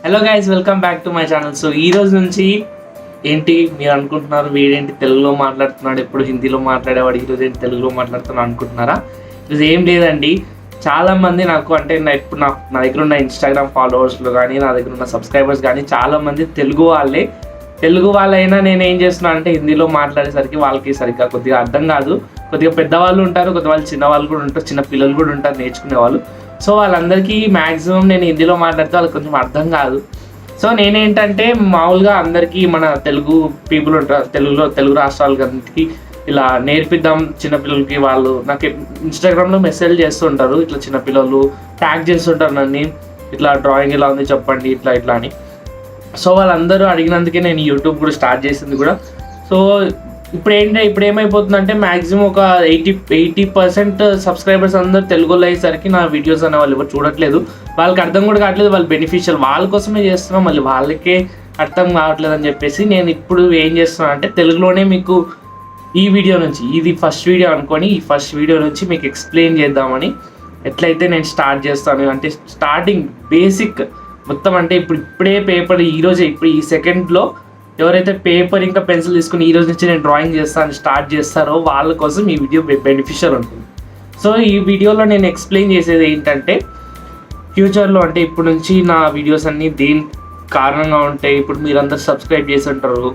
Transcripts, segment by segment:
Hello guys, welcome back to my channel. So ఈ రోజు నుంచి ఏంటి మీరు అనుకుంటున్నారు, వీడేంటి తెలుగులో మాట్లాడుతున్నాడు, ఎప్పుడు హిందీలో మాట్లాడేవాడు, ఈరోజు ఏంటి తెలుగులో మాట్లాడుతున్నాడు అనుకుంటున్నారా? ఇది ఏం లేదండి. చాలామంది నాకు అంటే ఇప్పుడు నా దగ్గర ఉన్న ఇన్స్టాగ్రామ్ ఫాలోవర్స్లో కానీ నా దగ్గర ఉన్న సబ్స్క్రైబర్స్ కానీ చాలామంది తెలుగు వాళ్ళైనా నేను ఏం చేస్తున్నాను అంటే హిందీలో మాట్లాడేసరికి వాళ్ళకి సరిగ్గా కొద్దిగా అర్థం కాదు. కొద్దిగా పెద్దవాళ్ళు ఉంటారు, కొద్దివాళ్ళు చిన్నవాళ్ళు కూడా ఉంటారు, చిన్న పిల్లలు కూడా ఉంటారు నేర్చుకునే వాళ్ళు. సో వాళ్ళందరికీ మ్యాక్సిమం నేను హిందీలో మాట్లాడితే వాళ్ళకి కొంచెం అర్థం కాదు. సో నేనేంటంటే మామూలుగా అందరికీ మన తెలుగు పీపుల్ ఉంటారు, తెలుగు రాష్ట్రాలకి ఇలా నేర్పిద్దాం చిన్నపిల్లలకి. వాళ్ళు నాకు ఇన్స్టాగ్రామ్లో మెసేజ్ చేస్తుంటారు, ఇట్లా చిన్నపిల్లలు ట్యాగ్ చేస్తుంటారు నన్ను, ఇట్లా డ్రాయింగ్ ఎలా ఉంది చెప్పండి ఇట్లా అని. సో వాళ్ళందరూ అడిగినందుకే నేను యూట్యూబ్ కూడా స్టార్ట్ చేసింది కూడా. సో ఇప్పుడు ఏమైపోతుందంటే మ్యాక్సిమం ఒక 80% సబ్స్క్రైబర్స్ అందరూ తెలుగులో అయ్యేసరికి నా వీడియోస్ అనే వాళ్ళు ఎవరు చూడట్లేదు. వాళ్ళకి అర్థం కూడా కావట్లేదు, వాళ్ళు బెనిఫిషియల్ వాళ్ళ కోసమే చేస్తున్నాం, మళ్ళీ వాళ్ళకే అర్థం కావట్లేదు అని చెప్పేసి నేను ఇప్పుడు ఏం చేస్తున్నాను అంటే తెలుగులోనే మీకు ఈ వీడియో నుంచి, ఇది ఫస్ట్ వీడియో అనుకొని ఈ ఫస్ట్ వీడియో నుంచి మీకు ఎక్స్ప్లెయిన్ చేద్దామని ఎట్లయితే నేను స్టార్ట్ చేస్తాను. అంటే స్టార్టింగ్ బేసిక్ మొత్తం అంటే ఇప్పుడే పేపర్ ఇప్పుడు ఈ సెకండ్లో ఎవరైతే పేపర్ ఇంకా పెన్సిల్ తీసుకుని ఈ రోజు నుంచి నేను డ్రాయింగ్ స్టార్ట్ చేస్తారో వాళ్ళ కోసం ఈ వీడియో బెనిఫిషియల్ ఉంటుంది. సో ఈ వీడియోలో నేను ఎక్స్ప్లెయిన్ చేసేది ఏంటంటే ఫ్యూచర్లో అంటే ఇప్పుడు నుంచి నా వీడియోస్ అన్నీ దేని కారణంగా ఉంటాయి, ఇప్పుడు మీరందరూ సబ్స్క్రైబ్ చేసి ఉంటారు,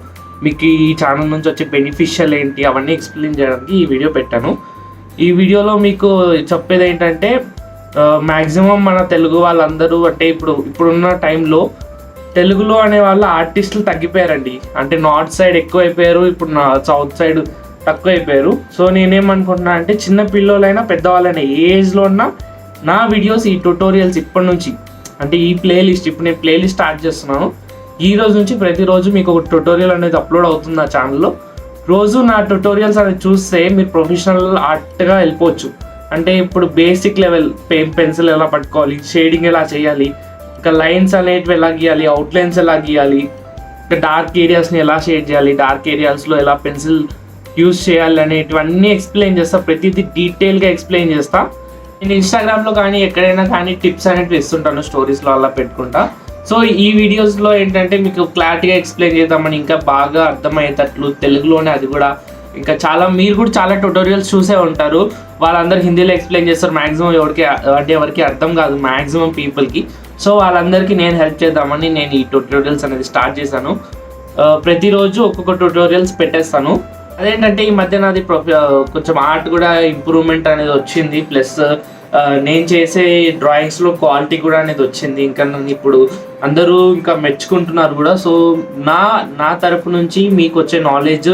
మీకు ఈ ఛానల్ నుంచి వచ్చే బెనిఫిషియల్ ఏంటి అవన్నీ ఎక్స్ప్లెయిన్ చేయడానికి ఈ వీడియో పెట్టాను. ఈ వీడియోలో మీకు చెప్పేది ఏంటంటే మ్యాక్సిమం మన తెలుగు వాళ్ళందరూ అంటే ఇప్పుడున్న టైంలో తెలుగులో అనే వాళ్ళ ఆర్టిస్టులు తగ్గిపోయారండి. అంటే నార్త్ సైడ్ ఎక్కువైపోయారు, ఇప్పుడు నా సౌత్ సైడ్ తక్కువైపోయారు. సో నేనేమనుకుంటున్నా అంటే చిన్న పిల్లలైనా పెద్దవాళ్ళైనా ఏ ఏజ్లో ఉన్నా నా వీడియోస్ ఈ ట్యూటోరియల్స్ ఇప్పటి నుంచి అంటే ఈ ప్లేలిస్ట్ ఇప్పుడు నేను ప్లేలిస్ట్ స్టార్ట్ చేస్తున్నాను. ఈ రోజు నుంచి ప్రతిరోజు మీకు ఒక ట్యూటోరియల్ అనేది అప్లోడ్ అవుతుంది నా ఛానల్లో. రోజు నా ట్యూటోరియల్స్ అనేది చూస్తే మీరు ప్రొఫెషనల్ ఆర్ట్గా వెళ్ళిపోవచ్చు. అంటే ఇప్పుడు బేసిక్ లెవెల్ పెన్సిల్ ఎలా పట్టుకోవాలి, షేడింగ్ ఎలా చేయాలి, ఇంకా లైన్స్ అనేటివి ఎలా గీయాలి, అవుట్లైన్స్ ఎలా గీయాలి, ఇంకా డార్క్ ఏరియాస్ని ఎలా షేడ్ చేయాలి, డార్క్ ఏరియాస్లో ఎలా పెన్సిల్ యూజ్ చేయాలి అనేటివన్నీ ఎక్స్ప్లెయిన్ చేస్తా. ప్రతిదీ డీటెయిల్గా ఎక్స్ప్లెయిన్ చేస్తా. నేను ఇన్స్టాగ్రామ్లో కానీ ఎక్కడైనా కానీ టిప్స్ అనేవి ఇస్తుంటాను, స్టోరీస్లో అలా పెట్టుకుంటా. సో ఈ వీడియోస్లో ఏంటంటే మీకు క్లారిటీగా ఎక్స్ప్లెయిన్ చేద్దామని ఇంకా బాగా అర్థమయ్యేటట్లు తెలుగులోనే, అది కూడా ఇంకా మీరు కూడా చాలా ట్యూటోరియల్స్ చూసే ఉంటారు, వాళ్ళందరూ హిందీలో ఎక్స్ప్లెయిన్ చేస్తారు. మ్యాక్సిమం ఎవరికి అర్థం కాదు మ్యాక్సిమం పీపుల్కి. సో వాళ్ళందరికీ నేను హెల్ప్ చేద్దామని నేను ఈ ట్యూటోరియల్స్ అనేది స్టార్ట్ చేశాను. ప్రతిరోజు ఒక్కొక్క ట్యూటోరియల్స్ పెట్టేస్తాను. అదేంటంటే ఈ మధ్య నాది కొంచెం ఆర్ట్ కూడా ఇంప్రూవ్మెంట్ అనేది వచ్చింది, ప్లస్ నేను చేసే డ్రాయింగ్స్లో క్వాలిటీ కూడా అనేది వచ్చింది. ఇంకా నన్ను ఇప్పుడు అందరూ ఇంకా మెచ్చుకుంటున్నారు కూడా. సో నా తరపు నుంచి మీకు వచ్చే నాలెడ్జ్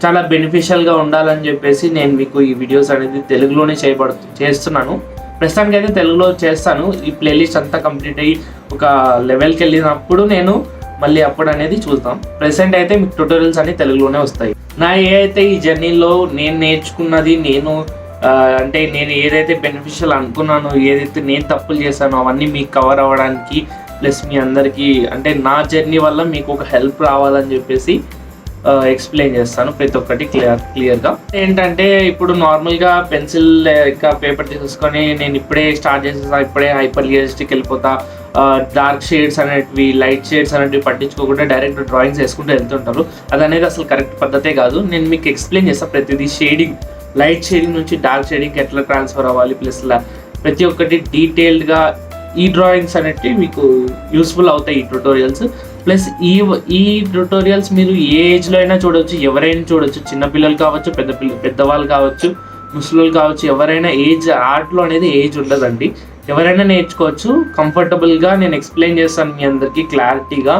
చాలా బెనిఫిషియల్గా ఉండాలని చెప్పేసి నేను మీకు ఈ వీడియోస్ అనేది తెలుగులోనే చేస్తున్నాను. ప్రస్తుతానికి అయితే తెలుగులో చేస్తాను. ఈ ప్లేలిస్ట్ అంతా కంప్లీట్ అయ్యి ఒక లెవెల్కి వెళ్ళినప్పుడు నేను మళ్ళీ అప్పుడు అనేది చూద్దాం. ప్రెసెంట్ అయితే మీకు ట్యూటోరియల్స్ అన్ని తెలుగులోనే వస్తాయి. అయితే ఈ జర్నీలో నేను నేర్చుకున్నది, అంటే నేను ఏదైతే బెనిఫిషియల్ అనుకున్నానో, ఏదైతే నేను తప్పులు చేశానో అవన్నీ మీకు కవర్ అవ్వడానికి, ప్లస్ మీ అందరికీ అంటే నా జర్నీ వల్ల మీకు ఒక హెల్ప్ రావాలని చెప్పేసి ఎక్స్ప్లెయిన్ చేస్తాను ప్రతి ఒక్కటి క్లియర్గా. ఏంటంటే ఇప్పుడు నార్మల్గా పెన్సిల్ ఇంకా పేపర్ తీసుకొని నేను ఇప్పుడే స్టార్ట్ చేసేసా, ఇప్పుడే హైపర్ రియలిస్టిక్ వెళ్ళిపోతా, డార్క్ షేడ్స్ అనేటివి లైట్ షేడ్స్ అనేటివి పట్టించుకోకుండా డైరెక్ట్ డ్రాయింగ్స్ వేసుకుంటూ వెళ్తుంటారు. అది అనేది అసలు కరెక్ట్ పద్ధతే కాదు. నేను మీకు ఎక్స్ప్లెయిన్ చేస్తాను ప్రతిదీ, షేడింగ్ లైట్ షేడింగ్ నుంచి డార్క్ షేడింగ్కి ఎట్లా ట్రాన్స్ఫర్ అవ్వాలి, ప్లస్ ప్రతి ఒక్కటి డీటెయిల్డ్గా ఈ డ్రాయింగ్స్ అనేటివి మీకు యూస్ఫుల్ అవుతాయి ఈ ట్యూటోరియల్స్. ప్లస్ ఈ ట్యూటోరియల్స్ మీరు ఏ ఏజ్లో అయినా చూడవచ్చు, ఎవరైనా చూడవచ్చు, చిన్నపిల్లలు కావచ్చు, పెద్దవాళ్ళు కావచ్చు, ముసలిలు కావచ్చు, ఎవరైనా ఏజ్ ఆర్ట్లో అనేది ఏజ్ ఉండదండి, ఎవరైనా నేర్చుకోవచ్చు. కంఫర్టబుల్గా నేను ఎక్స్ప్లెయిన్ చేస్తాను మీ అందరికీ క్లారిటీగా,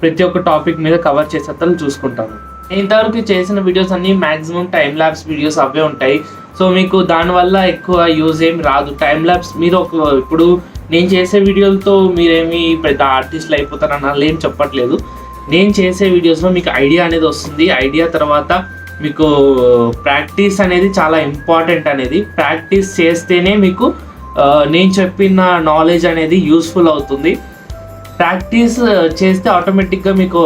ప్రతి ఒక్క టాపిక్ మీద కవర్ చేసేటట్లు చూసుకుంటాను. ఇంతవరకు చేసిన వీడియోస్ అన్నీ మ్యాక్సిమం టైం ల్యాబ్స్ వీడియోస్ అవే ఉంటాయి. సో మీకు దానివల్ల ఎక్కువ యూజ్ ఏమి రాదు. టైం ల్యాబ్స్ మీరు ఇప్పుడు నేను చేసే వీడియోలతో మీరేమి పెద్ద ఆర్టిస్టులు అయిపోతారని అలా ఏం చెప్పట్లేదు. నేను చేసే వీడియోస్లో మీకు ఐడియా అనేది వస్తుంది. ఐడియా తర్వాత మీకు ప్రాక్టీస్ అనేది చాలా ఇంపార్టెంట్. అనేది ప్రాక్టీస్ చేస్తేనే మీకు నేను చెప్పిన నాలెడ్జ్ అనేది యూస్ఫుల్ అవుతుంది. ప్రాక్టీస్ చేస్తే ఆటోమేటిక్గా మీకు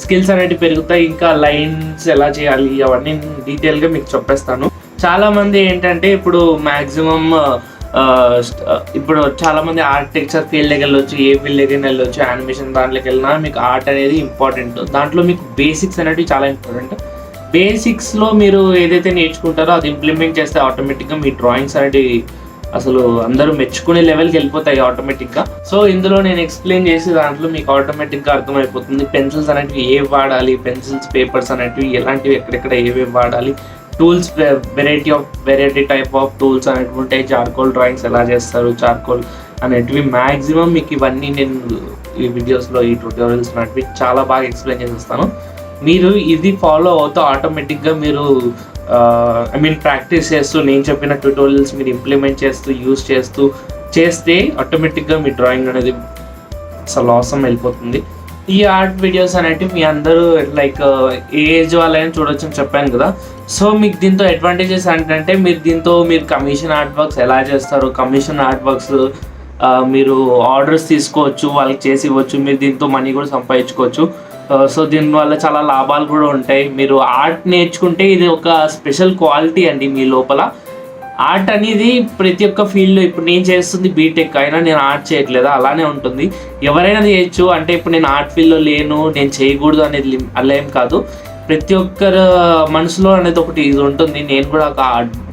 స్కిల్స్ అనేవి పెరుగుతాయి. ఇంకా లైన్స్ ఎలా చేయాలి అవన్నీ డీటెయిల్గా మీకు చెప్పేస్తాను. చాలామంది ఏంటంటే ఇప్పుడు మ్యాక్సిమం ఇప్పుడు చాలామంది ఆర్కిటెక్చర్ ఫీల్డ్కి వెళ్ళొచ్చు, ఏ ఫీల్డ్కి వెళ్ళొచ్చు, యానిమేషన్ దాంట్లోకి వెళ్ళినా మీకు ఆర్ట్ అనేది ఇంపార్టెంట్. దాంట్లో మీకు బేసిక్స్ అనేవి చాలా ఇంపార్టెంట్. బేసిక్స్లో మీరు ఏదైతే నేర్చుకుంటారో అది ఇంప్లిమెంట్ చేస్తే ఆటోమేటిక్గా మీ డ్రాయింగ్స్ అనేవి అసలు అందరూ మెచ్చుకునే లెవెల్కి వెళ్ళిపోతాయి ఆటోమేటిక్గా. సో ఇందులో నేను ఎక్స్ప్లెయిన్ చేసి దాంట్లో మీకు ఆటోమేటిక్గా అర్థమైపోతుంది. పెన్సిల్స్ అనేటివి ఏవి వాడాలి, పెన్సిల్స్ పేపర్స్ అనేటివి ఎలాంటివి ఎక్కడెక్కడ ఏవేవి వాడాలి, tools variety type of tools అనేటివి ఉంటాయి, చార్కోల్ డ్రాయింగ్స్ ఎలా చేస్తారు, చార్కోల్ అనేటివి మ్యాక్సిమం మీకు ఇవన్నీ నేను ఈ వీడియోస్లో ఈ ట్యూటోరియల్స్ అనేటివి చాలా బాగా ఎక్స్ప్లెయిన్ చేస్తాను. మీరు ఇది ఫాలో అవుతూ ఆటోమేటిక్గా మీరు ప్రాక్టీస్ చేస్తూ నేను చెప్పిన ట్యూటోరియల్స్ మీరు ఇంప్లిమెంట్ చేస్తూ యూజ్ చేస్తే ఆటోమేటిక్గా మీ డ్రాయింగ్ అనేది అసలు అవసరం వెళ్ళిపోతుంది. ఈ ఆర్ట్ వీడియోస్ అనేవి మీ అందరూ లైక్ ఏ ఏజ్ వాళ్ళైనా చూడొచ్చు అని చెప్పాను కదా. సో మీకు దీంతో అడ్వాంటేజెస్ ఏంటంటే మీరు కమిషన్ ఆర్ట్ వర్క్స్ ఎలా చేస్తారు, కమిషన్ ఆర్ట్ వర్క్స్ మీరు ఆర్డర్స్ తీసుకోవచ్చు, వాళ్ళకి చేసి ఇవ్వచ్చు, మీరు దీంతో మనీ కూడా సంపాదించుకోవచ్చు. సో దీనివల్ల చాలా లాభాలు కూడా ఉంటాయి. మీరు ఆర్ట్ నేర్చుకుంటే ఇది ఒక స్పెషల్ క్వాలిటీ అండి మీ లోపల. ఆర్ట్ అనేది ప్రతి ఒక్క ఫీల్డ్లో, ఇప్పుడు నేను చేస్తుంది బీటెక్ అయినా నేను ఆర్ట్ చేయట్లేదు, అలానే ఉంటుంది. ఎవరైనా చేయొచ్చు, అంటే ఇప్పుడు నేను ఆర్ట్ ఫీల్డ్లో లేను, నేను చేయకూడదు అనేది అలా ఏం కాదు. ప్రతి ఒక్కరు మనసులో అనేది ఒకటి ఇది ఉంటుంది, నేను కూడా ఒక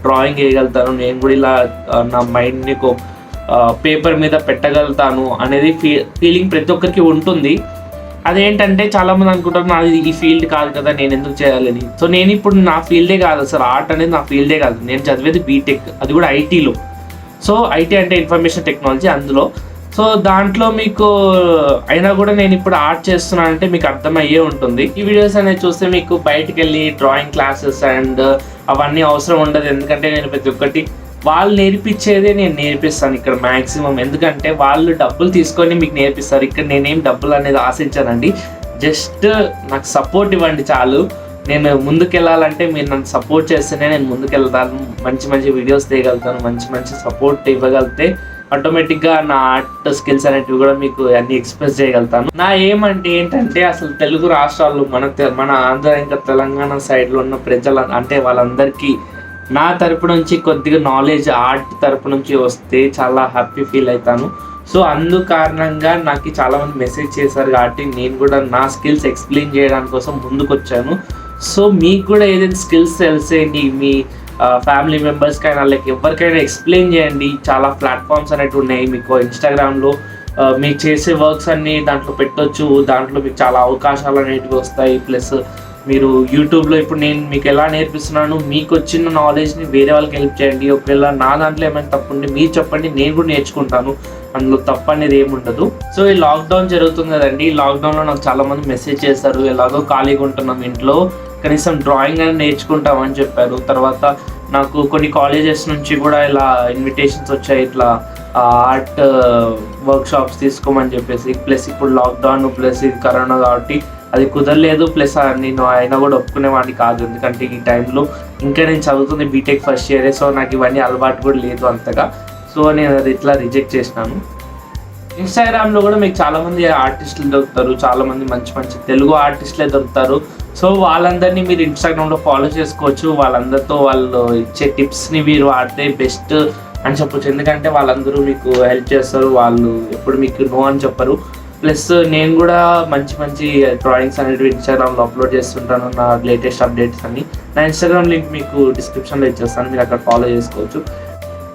డ్రాయింగ్ వేయగలుగుతాను, నేను కూడా ఇలా నా మైండ్ని పేపర్ మీద పెట్టగలుగుతాను అనేది ఫీలింగ్ ప్రతి ఒక్కరికి ఉంటుంది. అదేంటంటే చాలామంది అనుకుంటారు నాది ఈ ఫీల్డ్ కాదు కదా, నేను ఎందుకు చేయాలని. సో నేను ఇప్పుడు నా ఫీల్డే కాదు అసలు, ఆర్ట్ అనేది నా ఫీల్డే కాదు. నేను చదివేది బీటెక్, అది కూడా ఐటీలో. సో ఐటీ అంటే ఇన్ఫర్మేషన్ టెక్నాలజీ, అందులో. సో దాంట్లో మీకు అయినా కూడా నేను ఇప్పుడు ఆర్ట్ చేస్తున్నానంటే మీకు అర్థమయ్యే ఉంటుంది. ఈ వీడియోస్ అనేది చూస్తే మీకు బయటకు వెళ్ళి డ్రాయింగ్ క్లాసెస్ అండ్ అవన్నీ అవసరం ఉండదు. ఎందుకంటే నేను ప్రతి ఒక్కటి వాళ్ళు నేర్పించేదే నేను నేర్పిస్తాను ఇక్కడ మ్యాక్సిమం. ఎందుకంటే వాళ్ళు డబ్బులు తీసుకొని మీకు నేర్పిస్తారు, ఇక్కడ నేనేం డబ్బులు అనేది ఆశించానండి. జస్ట్ నాకు సపోర్ట్ ఇవ్వండి చాలు. నేను ముందుకెళ్ళాలంటే మీరు నన్ను సపోర్ట్ చేస్తేనే నేను ముందుకెళ్తాను, మంచి మంచి వీడియోస్ తీయగలుగుతాను, మంచి సపోర్ట్ ఇవ్వగలిగితే ఆటోమేటిక్గా నా ఆర్ట్ స్కిల్స్ అనేటివి కూడా మీకు అన్ని ఎక్స్ప్రెస్ చేయగలుగుతాను. నా ఏమంటే ఏంటంటే అసలు తెలుగు రాష్ట్రాల్లో మన ఆంధ్ర ఇంకా తెలంగాణ సైడ్లో ఉన్న ప్రజలు అంటే వాళ్ళందరికీ నా తరపు నుంచి కొద్దిగా నాలెడ్జ్ ఆర్ట్ తరపు నుంచి వస్తే చాలా హ్యాపీ ఫీల్ అవుతాను. సో అందు కారణంగా నాకు చాలామంది మెసేజ్ చేశారు కాబట్టి నేను కూడా నా స్కిల్స్ ఎక్స్ప్లెయిన్ చేయడానికి కోసం ముందుకు వచ్చాను. సో మీకు కూడా ఏదైతే స్కిల్స్ తెలిసేయండి, మీ ఫ్యామిలీ మెంబర్స్కైనా లైక్ ఎవరికైనా ఎక్స్ప్లెయిన్ చేయండి. చాలా ప్లాట్ఫామ్స్ అనేవి ఉన్నాయి మీకు. ఇన్స్టాగ్రామ్లో మీకు చేసే వర్క్స్ అన్నీ దాంట్లో పెట్టొచ్చు, దాంట్లో మీకు చాలా అవకాశాలు అనేటివి వస్తాయి. ప్లస్ మీరు యూట్యూబ్లో ఇప్పుడు నేను మీకు ఎలా నేర్పిస్తున్నాను, మీకు వచ్చిన నాలెడ్జ్ని వేరే వాళ్ళకి హెల్ప్ చేయండి. ఒకవేళ నా దాంట్లో ఏమైనా తప్పు ఉంటే మీరు చెప్పండి, నేను కూడా నేర్చుకుంటాను, అందులో తప్పు అనేది ఏముండదు. సో ఈ లాక్డౌన్ జరుగుతుంది కదండి, ఈ లాక్డౌన్లో నాకు చాలామంది మెసేజ్ చేశారు, ఎలాగో ఖాళీగా ఉంటున్నాం ఇంట్లో, కనీసం డ్రాయింగ్ అని నేర్చుకుంటామని చెప్పారు. తర్వాత నాకు కొన్ని కాలేజెస్ నుంచి కూడా ఇలా ఇన్విటేషన్స్ వచ్చాయి, ఇట్లా ఆర్ట్ వర్క్షాప్స్ తీసుకోమని చెప్పేసి. ప్లస్ ఇప్పుడు లాక్డౌన్ ప్లస్ ఇది కరోనా కాబట్టి అది కుదరలేదు. ప్లస్ నేను అయినా కూడా ఒప్పుకునేవాడిని కాదు, ఎందుకంటే ఈ టైంలో ఇంకా నేను చదువుతుంది బీటెక్ ఫస్ట్ ఇయరే. సో నాకు ఇవన్నీ అలవాటు కూడా లేదు అంతగా. సో నేను అది ఇట్లా రిజెక్ట్ చేసినాను. ఇన్స్టాగ్రామ్లో కూడా మీకు చాలామంది ఆర్టిస్టులు దొరుకుతారు, చాలామంది మంచి తెలుగు ఆర్టిస్టులే దొరుకుతారు. సో వాళ్ళందరినీ మీరు ఇన్స్టాగ్రామ్లో ఫాలో చేసుకోవచ్చు. వాళ్ళందరితో వాళ్ళు ఇచ్చే టిప్స్ని మీరు వాడితే బెస్ట్ అని చెప్పొచ్చు, ఎందుకంటే వాళ్ళందరూ మీకు హెల్ప్ చేస్తారు, వాళ్ళు ఎప్పుడు మీకు నో అని చెప్పరు. ప్లస్ నేను కూడా మంచి డ్రాయింగ్స్ అనేవి ఇన్స్టాగ్రామ్లో అప్లోడ్ చేస్తుంటాను, నా లేటెస్ట్ అప్డేట్స్ అన్ని. నా ఇన్స్టాగ్రామ్ లింక్ మీకు డిస్క్రిప్షన్లో ఇచ్చేస్తాను, మీరు అక్కడ ఫాలో చేసుకోవచ్చు.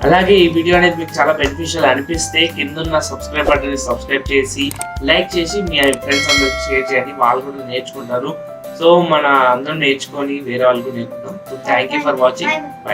అలాగే ఈ వీడియో అనేది మీకు చాలా బెనిఫిషియల్ అనిపిస్తే కింద సబ్స్క్రైబ్ బటన్ని సబ్స్క్రైబ్ చేసి లైక్ చేసి మీ ఫ్రెండ్స్ అందరికి షేర్ చేయండి, వాళ్ళు కూడా నేర్చుకుంటారు. సో మన అందరం నేర్చుకొని వేరే వాళ్ళు కూడా నేర్చుకుంటాం. So thank you for watching. By.